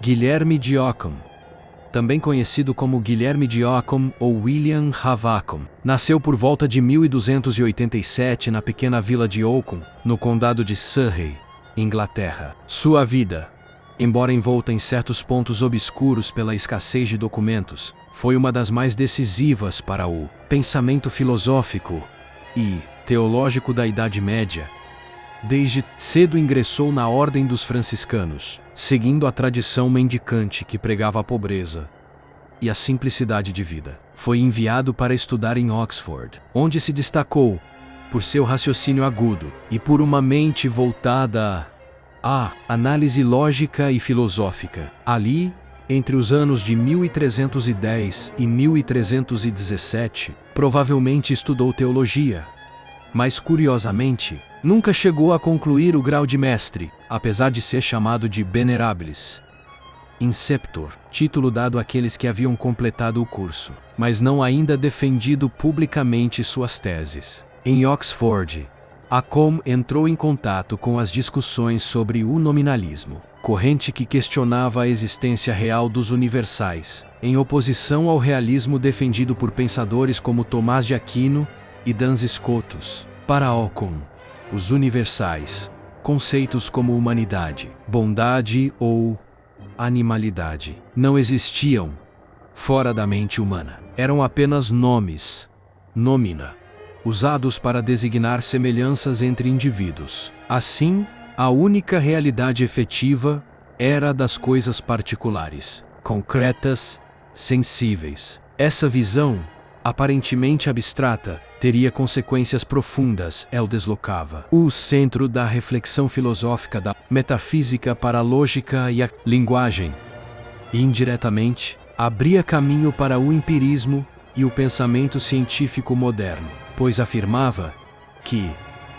Guilherme de Ockham, também conhecido como Guilherme de Ockham ou William Havacum, nasceu por volta de 1287 na pequena vila de Oakham, no condado de Surrey, Inglaterra. Sua vida, embora envolta em certos pontos obscuros pela escassez de documentos, foi uma das mais decisivas para o pensamento filosófico e teológico da Idade Média. Desde cedo ingressou na Ordem dos Franciscanos, seguindo a tradição mendicante que pregava a pobreza e a simplicidade de vida. Foi enviado para estudar em Oxford, onde se destacou por seu raciocínio agudo e por uma mente voltada à análise lógica e filosófica. Ali, entre os anos de 1310 e 1317, provavelmente estudou teologia, mas curiosamente, nunca chegou a concluir o grau de mestre, apesar de ser chamado de Venerabilis Inceptor, título dado àqueles que haviam completado o curso, mas não ainda defendido publicamente suas teses. Em Oxford, Occam entrou em contato com as discussões sobre o nominalismo, corrente que questionava a existência real dos universais, em oposição ao realismo defendido por pensadores como Tomás de Aquino e Duns Scotus. Para Occam, os universais, conceitos como humanidade, bondade ou animalidade, não existiam fora da mente humana. Eram apenas nomes, nomina, usados para designar semelhanças entre indivíduos. Assim, a única realidade efetiva era a das coisas particulares, concretas, sensíveis. Essa visão, aparentemente abstrata, teria consequências profundas. Ela deslocava o centro da reflexão filosófica da metafísica para a lógica e a linguagem, e indiretamente abria caminho para o empirismo e o pensamento científico moderno, pois afirmava que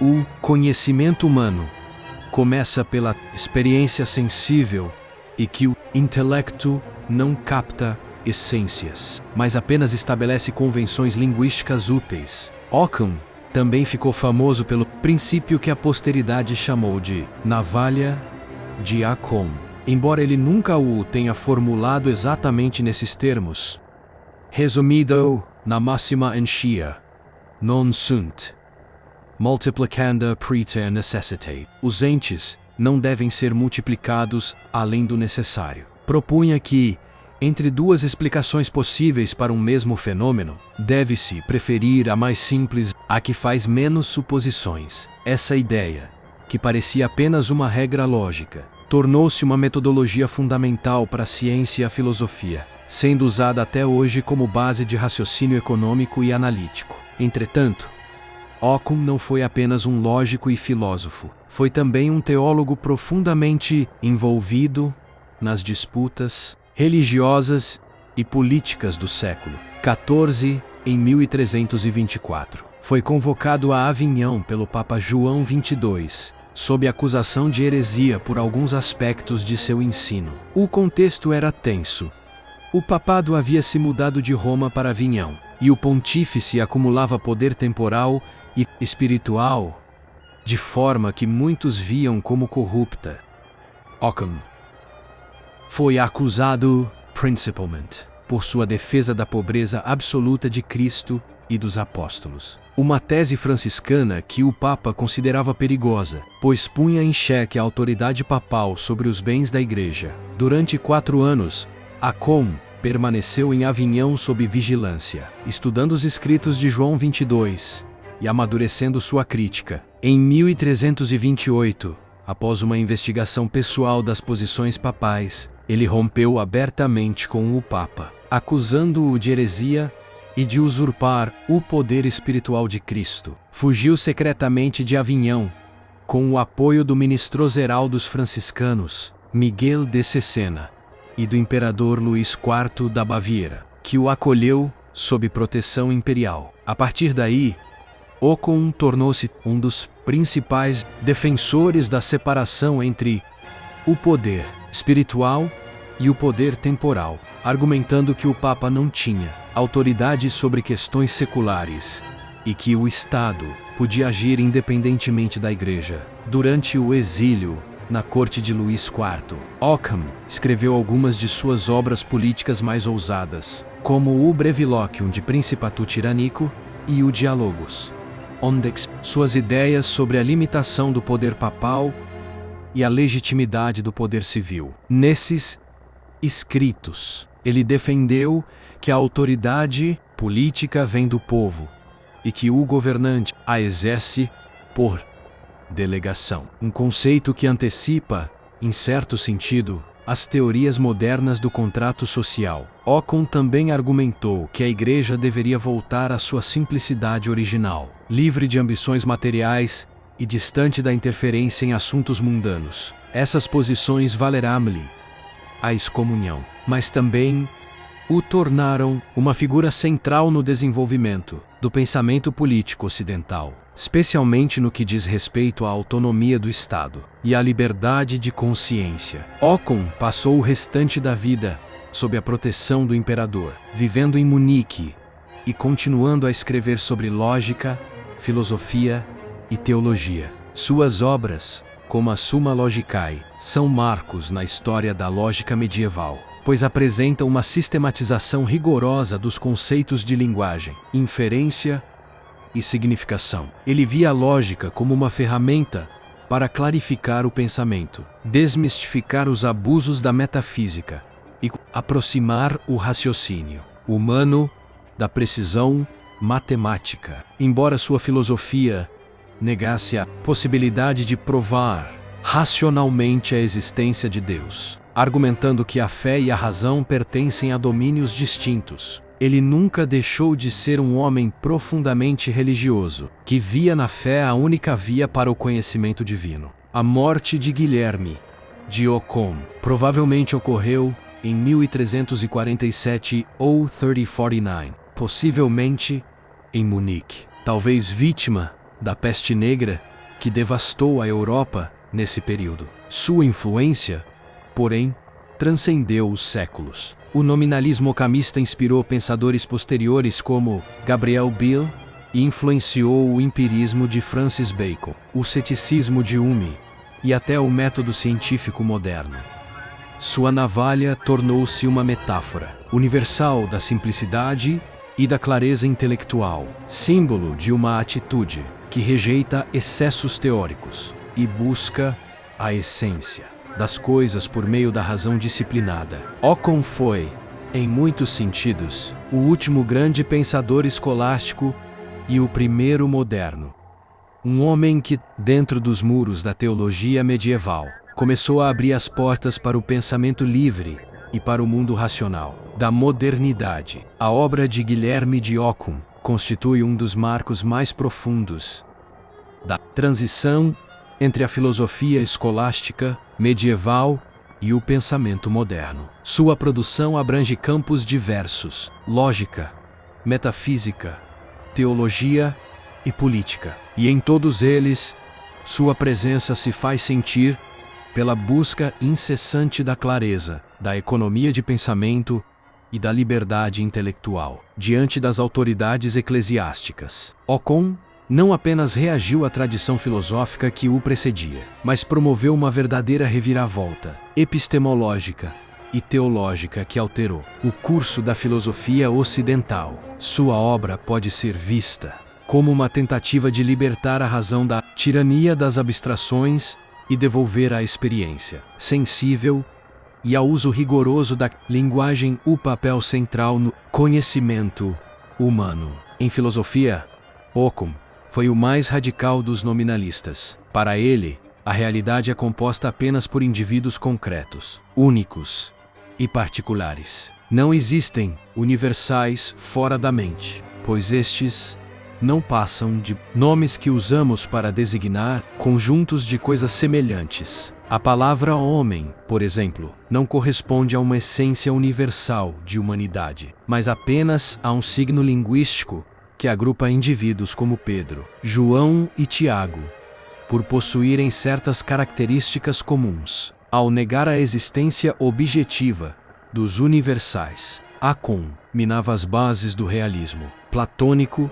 o conhecimento humano começa pela experiência sensível e que o intelecto não capta essências, mas apenas estabelece convenções linguísticas úteis. Occam também ficou famoso pelo princípio que a posteridade chamou de navalha de Occam, embora ele nunca o tenha formulado exatamente nesses termos. Resumido na máxima enchia, non sunt multiplicanda praeter necessitate. Os entes não devem ser multiplicados além do necessário. Propunha que, entre duas explicações possíveis para um mesmo fenômeno, deve-se preferir a mais simples, a que faz menos suposições. Essa ideia, que parecia apenas uma regra lógica, tornou-se uma metodologia fundamental para a ciência e a filosofia, sendo usada até hoje como base de raciocínio econômico e analítico. Entretanto, Occam não foi apenas um lógico e filósofo, foi também um teólogo profundamente envolvido nas disputas religiosas e políticas do século XIV. Em 1324, foi convocado a Avignon pelo Papa João XXII, sob acusação de heresia por alguns aspectos de seu ensino. O contexto era tenso. O papado havia se mudado de Roma para Avignon, e o pontífice acumulava poder temporal e espiritual, de forma que muitos viam como corrupta. Occam foi acusado, principalmente, por sua defesa da pobreza absoluta de Cristo e dos apóstolos. Uma tese franciscana que o Papa considerava perigosa, pois punha em xeque a autoridade papal sobre os bens da Igreja. Durante 4 anos, Occam permaneceu em Avignon sob vigilância, estudando os escritos de João 22 e amadurecendo sua crítica. Em 1328, após uma investigação pessoal das posições papais, ele rompeu abertamente com o Papa, acusando-o de heresia e de usurpar o poder espiritual de Cristo. Fugiu secretamente de Avignon, com o apoio do ministro-geral dos franciscanos, Miguel de Cesena, e do imperador Luís IV da Baviera, que o acolheu sob proteção imperial. A partir daí, Occam tornou-se um dos principais defensores da separação entre o poder espiritual e o poder temporal, argumentando que o Papa não tinha autoridade sobre questões seculares e que o Estado podia agir independentemente da Igreja. Durante o exílio, na corte de Luís IV. Ockham escreveu algumas de suas obras políticas mais ousadas, como o Breviloquium de Principatu Tiranico e o Diálogos, onde suas ideias sobre a limitação do poder papal e a legitimidade do poder civil. Nesses escritos, ele defendeu que a autoridade política vem do povo e que o governante a exerce por delegação. Um conceito que antecipa, em certo sentido, as teorias modernas do contrato social. Ockham também argumentou que a Igreja deveria voltar à sua simplicidade original, livre de ambições materiais e distante da interferência em assuntos mundanos. Essas posições valeram-lhe a excomunhão, mas também o tornaram uma figura central no desenvolvimento do pensamento político ocidental, especialmente no que diz respeito à autonomia do Estado e à liberdade de consciência. Ockham passou o restante da vida sob a proteção do imperador, vivendo em Munique e continuando a escrever sobre lógica, filosofia e teologia. Suas obras, como a Summa Logicae, são marcos na história da lógica medieval, pois apresentam uma sistematização rigorosa dos conceitos de linguagem, inferência e significação. Ele via a lógica como uma ferramenta para clarificar o pensamento, desmistificar os abusos da metafísica e aproximar o raciocínio humano da precisão matemática. Embora sua filosofia negasse a possibilidade de provar racionalmente a existência de Deus, argumentando que a fé e a razão pertencem a domínios distintos, ele nunca deixou de ser um homem profundamente religioso, que via na fé a única via para o conhecimento divino. A morte de Guilherme de Ockham provavelmente ocorreu em 1347 ou 3049, possivelmente em Munique, talvez vítima da peste negra que devastou a Europa nesse período. Sua influência, porém, transcendeu os séculos. O nominalismo occamista inspirou pensadores posteriores como Gabriel Biel e influenciou o empirismo de Francis Bacon, o ceticismo de Hume e até o método científico moderno. Sua navalha tornou-se uma metáfora universal da simplicidade e da clareza intelectual, símbolo de uma atitude que rejeita excessos teóricos e busca a essência das coisas por meio da razão disciplinada. Ockham foi, em muitos sentidos, o último grande pensador escolástico e o primeiro moderno. Um homem que, dentro dos muros da teologia medieval, começou a abrir as portas para o pensamento livre e para o mundo racional da modernidade. A obra de Guilherme de Ockham constitui um dos marcos mais profundos da transição entre a filosofia escolástica medieval e o pensamento moderno. Sua produção abrange campos diversos: lógica, metafísica, teologia e política. E em todos eles, sua presença se faz sentir pela busca incessante da clareza, da economia de pensamento e da liberdade intelectual diante das autoridades eclesiásticas. Ockham não apenas reagiu à tradição filosófica que o precedia, mas promoveu uma verdadeira reviravolta epistemológica e teológica que alterou o curso da filosofia ocidental. Sua obra pode ser vista como uma tentativa de libertar a razão da tirania das abstrações e devolver à experiência sensível e ao uso rigoroso da linguagem o papel central no conhecimento humano. Em filosofia, Ockham foi o mais radical dos nominalistas. Para ele, a realidade é composta apenas por indivíduos concretos, únicos e particulares. Não existem universais fora da mente, pois estes não passam de nomes que usamos para designar conjuntos de coisas semelhantes. A palavra homem, por exemplo, não corresponde a uma essência universal de humanidade, mas apenas a um signo linguístico que agrupa indivíduos como Pedro, João e Tiago, por possuírem certas características comuns. Ao negar a existência objetiva dos universais, Ockham minava as bases do realismo platônico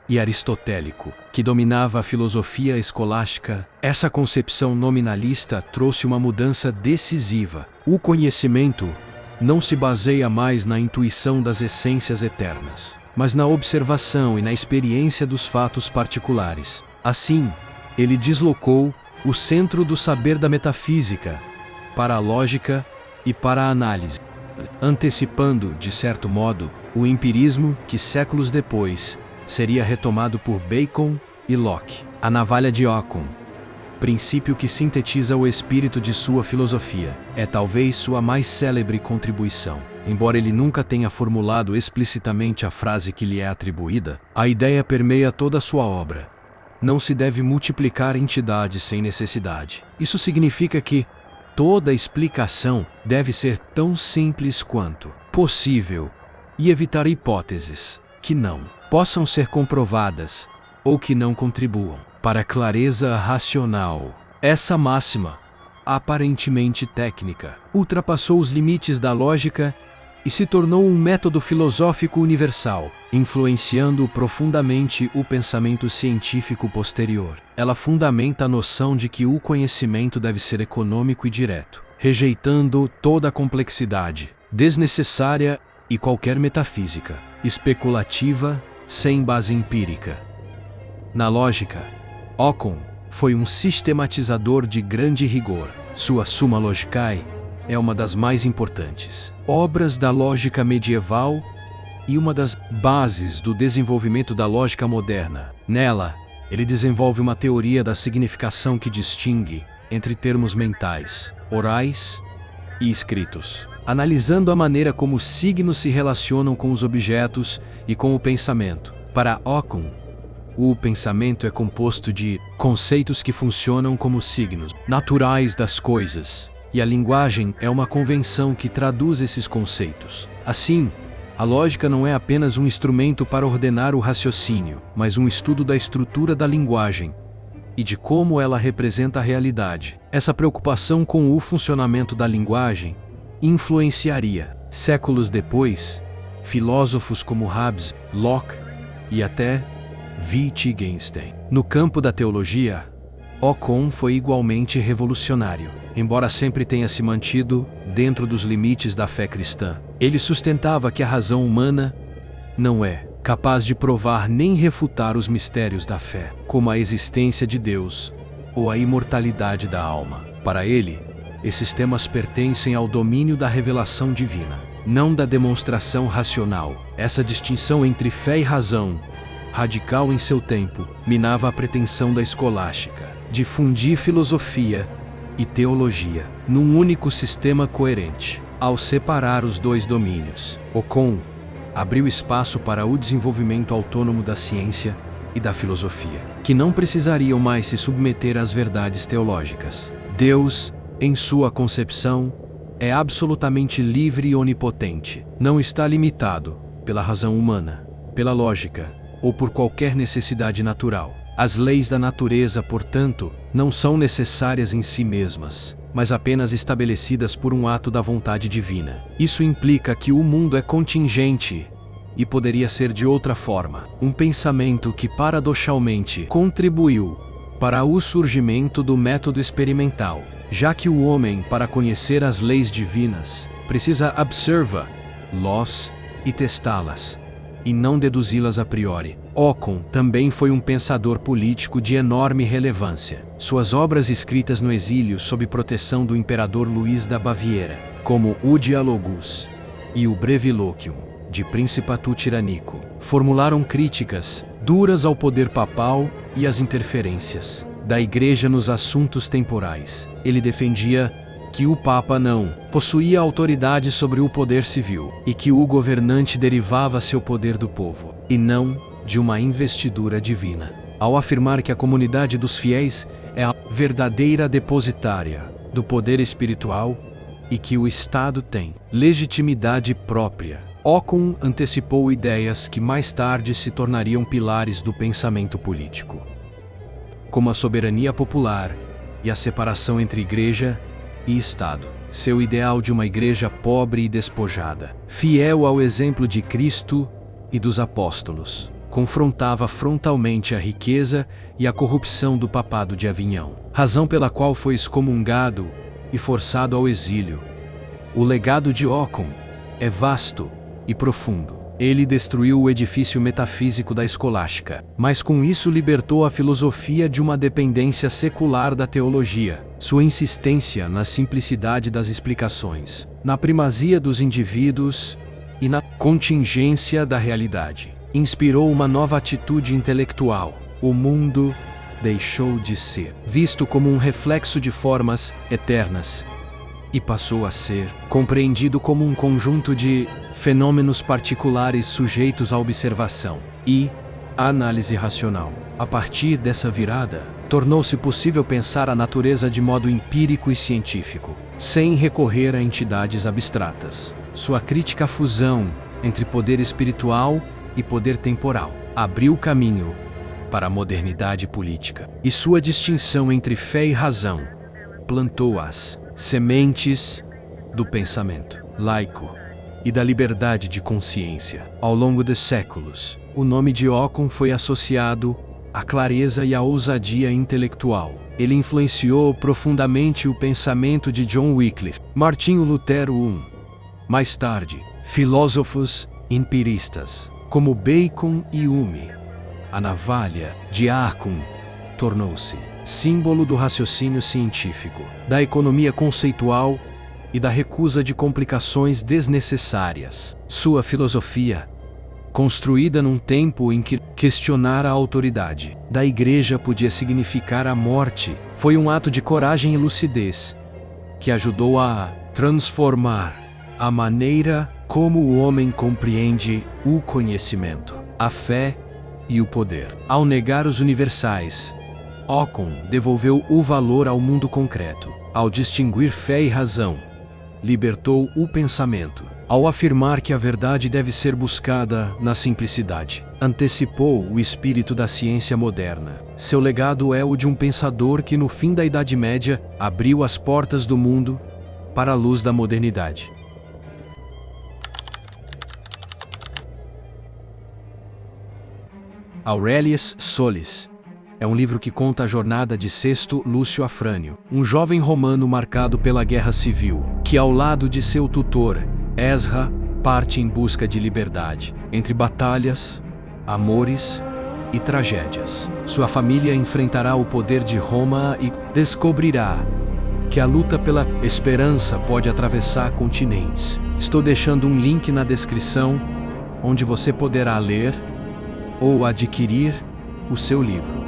e aristotélico, que dominava a filosofia escolástica. Essa concepção nominalista trouxe uma mudança decisiva. O conhecimento não se baseia mais na intuição das essências eternas, mas na observação e na experiência dos fatos particulares. Assim, ele deslocou o centro do saber da metafísica para a lógica e para a análise, antecipando, de certo modo, o empirismo que séculos depois seria retomado por Bacon e Locke. A navalha de Occam, princípio que sintetiza o espírito de sua filosofia, é talvez sua mais célebre contribuição. Embora ele nunca tenha formulado explicitamente a frase que lhe é atribuída, a ideia permeia toda a sua obra. Não se deve multiplicar entidades sem necessidade. Isso significa que toda explicação deve ser tão simples quanto possível e evitar hipóteses que não possam ser comprovadas ou que não contribuam para a clareza racional. Essa máxima, aparentemente técnica, ultrapassou os limites da lógica e se tornou um método filosófico universal, influenciando profundamente o pensamento científico posterior. Ela fundamenta a noção de que o conhecimento deve ser econômico e direto, rejeitando toda a complexidade desnecessária e qualquer metafísica especulativa sem base empírica. Na lógica, Occam foi um sistematizador de grande rigor. Sua Summa Logicae é uma das mais importantes obras da lógica medieval e uma das bases do desenvolvimento da lógica moderna. Nela, ele desenvolve uma teoria da significação que distingue entre termos mentais, orais e escritos, analisando a maneira como os signos se relacionam com os objetos e com o pensamento. Para Occam, o pensamento é composto de conceitos que funcionam como signos naturais das coisas, e a linguagem é uma convenção que traduz esses conceitos. Assim, a lógica não é apenas um instrumento para ordenar o raciocínio, mas um estudo da estrutura da linguagem e de como ela representa a realidade. Essa preocupação com o funcionamento da linguagem influenciaria, séculos depois, filósofos como Hobbes, Locke e até Wittgenstein. No campo da teologia, Occam foi igualmente revolucionário. Embora sempre tenha se mantido dentro dos limites da fé cristã, ele sustentava que a razão humana não é capaz de provar nem refutar os mistérios da fé, como a existência de Deus ou a imortalidade da alma. Para ele, esses temas pertencem ao domínio da revelação divina, não da demonstração racional. Essa distinção entre fé e razão, radical em seu tempo, minava a pretensão da escolástica de fundir filosofia e teologia num único sistema coerente. Ao separar os dois domínios, Occam abriu espaço para o desenvolvimento autônomo da ciência e da filosofia, que não precisariam mais se submeter às verdades teológicas. Deus, em sua concepção, é absolutamente livre e onipotente. Não está limitado pela razão humana, pela lógica ou por qualquer necessidade natural. As leis da natureza, portanto, não são necessárias em si mesmas, mas apenas estabelecidas por um ato da vontade divina. Isso implica que o mundo é contingente e poderia ser de outra forma. Um pensamento que paradoxalmente contribuiu para o surgimento do método experimental, já que o homem, para conhecer as leis divinas, precisa observa-las e testá-las, e não deduzi-las a priori. Occam também foi um pensador político de enorme relevância. Suas obras escritas no exílio sob proteção do imperador Luís da Baviera, como o Dialogus e o Breviloquium, de Principatu Tiranico, formularam críticas duras ao poder papal e às interferências da Igreja nos assuntos temporais. Ele defendia que o Papa não possuía autoridade sobre o poder civil e que o governante derivava seu poder do povo, e não de uma investidura divina. Ao afirmar que a comunidade dos fiéis é a verdadeira depositária do poder espiritual e que o Estado tem legitimidade própria, Occam antecipou ideias que mais tarde se tornariam pilares do pensamento político, como a soberania popular e a separação entre igreja e Estado. Seu ideal de uma igreja pobre e despojada, fiel ao exemplo de Cristo e dos apóstolos, confrontava frontalmente a riqueza e a corrupção do papado de Avignon, razão pela qual foi excomungado e forçado ao exílio. O legado de Occam é vasto e profundo. Ele destruiu o edifício metafísico da escolástica, mas com isso libertou a filosofia de uma dependência secular da teologia. Sua insistência na simplicidade das explicações, na primazia dos indivíduos e na contingência da realidade, inspirou uma nova atitude intelectual. O mundo deixou de ser visto como um reflexo de formas eternas e passou a ser compreendido como um conjunto de fenômenos particulares sujeitos à observação e à análise racional. A partir dessa virada, tornou-se possível pensar a natureza de modo empírico e científico, sem recorrer a entidades abstratas. Sua crítica à fusão entre poder espiritual e poder temporal abriu caminho para a modernidade política, e sua distinção entre fé e razão plantou as sementes do pensamento laico e da liberdade de consciência. Ao longo dos séculos, o nome de Occam foi associado à clareza e à ousadia intelectual. Ele influenciou profundamente o pensamento de John Wycliffe, Martinho Lutero mais tarde, filósofos empiristas como Bacon e Hume. A navalha de Occam tornou-se símbolo do raciocínio científico, da economia conceitual e da recusa de complicações desnecessárias. Sua filosofia, construída num tempo em que questionar a autoridade da Igreja podia significar a morte, foi um ato de coragem e lucidez que ajudou a transformar a maneira como o homem compreende o conhecimento, a fé e o poder. Ao negar os universais, Occam devolveu o valor ao mundo concreto. Ao distinguir fé e razão, libertou o pensamento. Ao afirmar que a verdade deve ser buscada na simplicidade, antecipou o espírito da ciência moderna. Seu legado é o de um pensador que, no fim da Idade Média, abriu as portas do mundo para a luz da modernidade. Aurelius Solis é um livro que conta a jornada de Sexto Lúcio Afrânio, um jovem romano marcado pela guerra civil, que ao lado de seu tutor, Esra, parte em busca de liberdade, entre batalhas, amores e tragédias. Sua família enfrentará o poder de Roma e descobrirá que a luta pela esperança pode atravessar continentes. Estou deixando um link na descrição, onde você poderá ler ou adquirir o seu livro.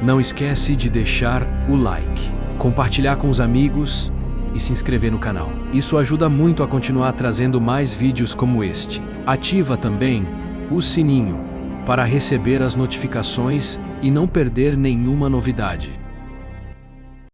Não esquece de deixar o like, compartilhar com os amigos e se inscrever no canal. Isso ajuda muito a continuar trazendo mais vídeos como este. Ativa também o sininho para receber as notificações e não perder nenhuma novidade.